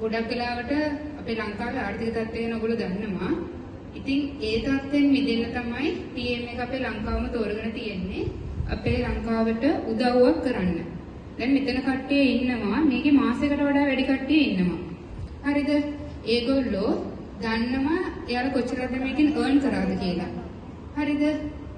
ගොඩක් වෙලාවට අපේ ලංකාවේ ආර්ථික තත්ත්වය ගැන ඔයගොල්ලෝ දන්නවා. ඉතින් ඒ තත්ත්වෙන් මිදෙන්න තමයි TM එක අපේ ලංකාවම තෝරගෙන තියෙන්නේ. අපේ ලංකාවට උදව්වක් කරන්න. දැන් මෙතන කට්ටිය ඉන්නවා. මේකේ මාසයකට වඩා වැඩි කට්ටිය ඉන්නවා. හරිද? ඒගොල්ලෝ දන්නවා එයාලා කොච්චරද මේකෙන් earn කරාද කියලා. හරිද?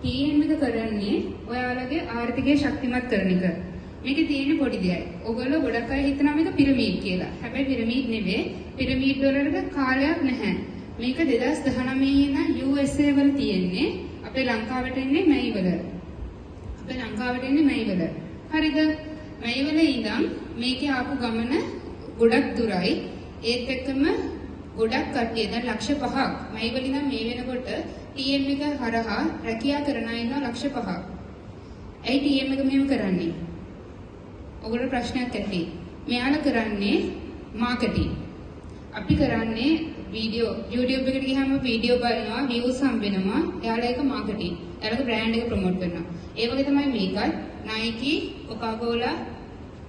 TM එක කරන්නේ ඔයාලගේ ආර්ථිකය ශක්තිමත් කරන එක. මේකේ තියෙන පොඩි දෙයක්. ඔයගොල්ලෝ ගොඩක් අය හිතනවා මේක පිරමීඩ් කියලා. හැබැයි පිරමීඩ් නෙවෙයි. පිරමීඩ් වලට කාලයක් නැහැ. මේක 2019 ඉඳන් USA වල තියෙන්නේ. අපේ ලංකාවට එන්නේ මැයි වල. අපේ ලංකාවට එන්නේ මැයි වල. හරිද? මැයි වල ඉඳන් මේකේ ආපු ගමන ගොඩක් දුරයි. ඒත් එක්කම ගොඩක් කට්ටිය දැන් ලක්ෂ 5ක් මැයි වල ඉඳන් මේ වෙනකොට TM එක හරහා රැකියා කරන අය ඉන්නවා ලක්ෂ 5ක්. ඇයි TM එක මෙහෙම කරන්නේ? ඔයගොල්ලෝ ප්‍රශ්නයක් ඇති. මෙයාලා කරන්නේ මාකටිං. අපි කරන්නේ වීඩියෝ YouTube එකට ගියාම වීඩියෝ බලනවා, views හම්බ වෙනවා. එයාලා ඒක මාකටිං. එයාලගේ බ්‍රෑන්ඩ් එක ප්‍රොමෝට් කරනවා. ඒ වගේ තමයි මේකත්. Nike, Coca-Cola,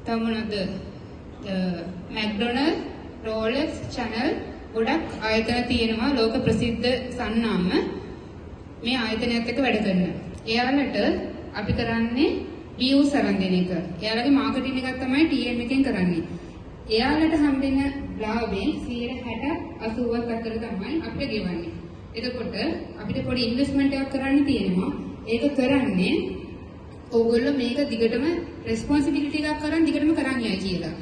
තව මොනවද? McDonald, Rolex, Chanel ගොඩක් ආයතන තියෙනවා ලෝක ප්‍රසිද්ධ සන්නාම. මේ ආයතනයත් එක්ක වැඩ කරන. එයාලට අපි කරන්නේ views අරන් දෙන එක. එයාලගේ මාකටිං එකක් තමයි TM එකෙන් කරන්නේ. එයාලට හම්බෙන ලාභයෙන් 60 80ක් අතර තමයි අපිට ගෙවන්නේ. එතකොට අපිට පොඩි ඉන්වෙස්ට්මන්ට් එකක් කරන්න තියෙනවා. ඒක කරන්නේ ඕගොල්ලෝ මේක දිගටම රෙස්පොන්සිබිලිටි එකක් කරන් දිගටම කරන්න යයි කියලා.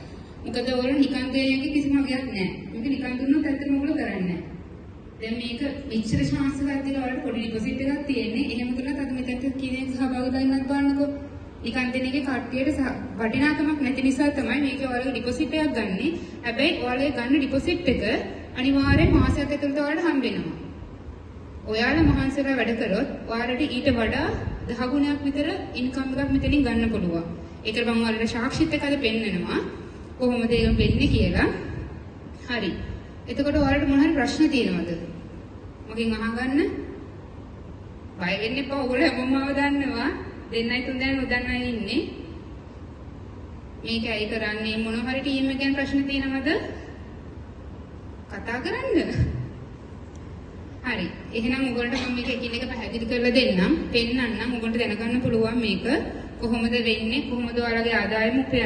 මොකද ඕගොල්ලෝ නිකන් දෙයකින් කිසිම වගයක් නැහැ. මේක නිකන් දුන්නොත් ඇත්තටම ඕගොල්ලෝ කරන්නේ නැහැ. දැන් මේක මෙච්චර chance එකක් දීලා ඔයාලට පොඩි ඩිපොසිට් එකක් තියෙන්නේ. එහෙම කරලා අද මෙතනට කෙනෙක් සහභාගී වෙන්නත් බලන්නකෝ. නිකන් දෙන එකේ කට්ටියට වටිනාකමක් නැති නිසා තමයි මේකේ ඔයාලගේ ඩිපොසිට් එකක් ගන්නෙ. හැබැයි ඔයාලගේ ගන්න ඩිපොසිට් එක අනිවාර්යෙන් මාසයක් ඇතුළත ඔයාලට හම්බ වෙනවා. ඔයාලා මහන්සිලා වැඩ කරොත් ඔයාලට ඊට වඩා 10 ගුණයක් විතර ඉන්කම් එකක් මෙතනින් ගන්න පුළුවන්. ඒකට මම ඔයාලට සාක්ෂිත් එක්ක අද පෙන්නනවා කොහොමද ඒක වෙන්නේ කියලා. හරි. එතකොට ඔයාලට මොන හරි ප්‍රශ්න තියෙනවද? මගෙන් අහගන්න. බය වෙන්න එපා. ඔයගොල්ලෝ හැමෝම දන්නවා. දෙන්නයි තුන් දෙනා නොදන්නයි ඉන්නේ. මේක ඇයි කරන්නේ? මොන හරි ටීම් එක ගැන ප්‍රශ්න තියෙනවද? කතා කරන්න. හරි. එහෙනම් ඔයගොල්ලන්ට මම මේක එකින් එක පැහැදිලි කරලා දෙන්නම්. පෙන්නන්නම්. ඔයගොල්ලන්ට දැනගන්න පුළුවන් මේක කොහොමද වෙන්නේ? කොහොමද ඔයාලගේ ආදායම උපයන්නේ?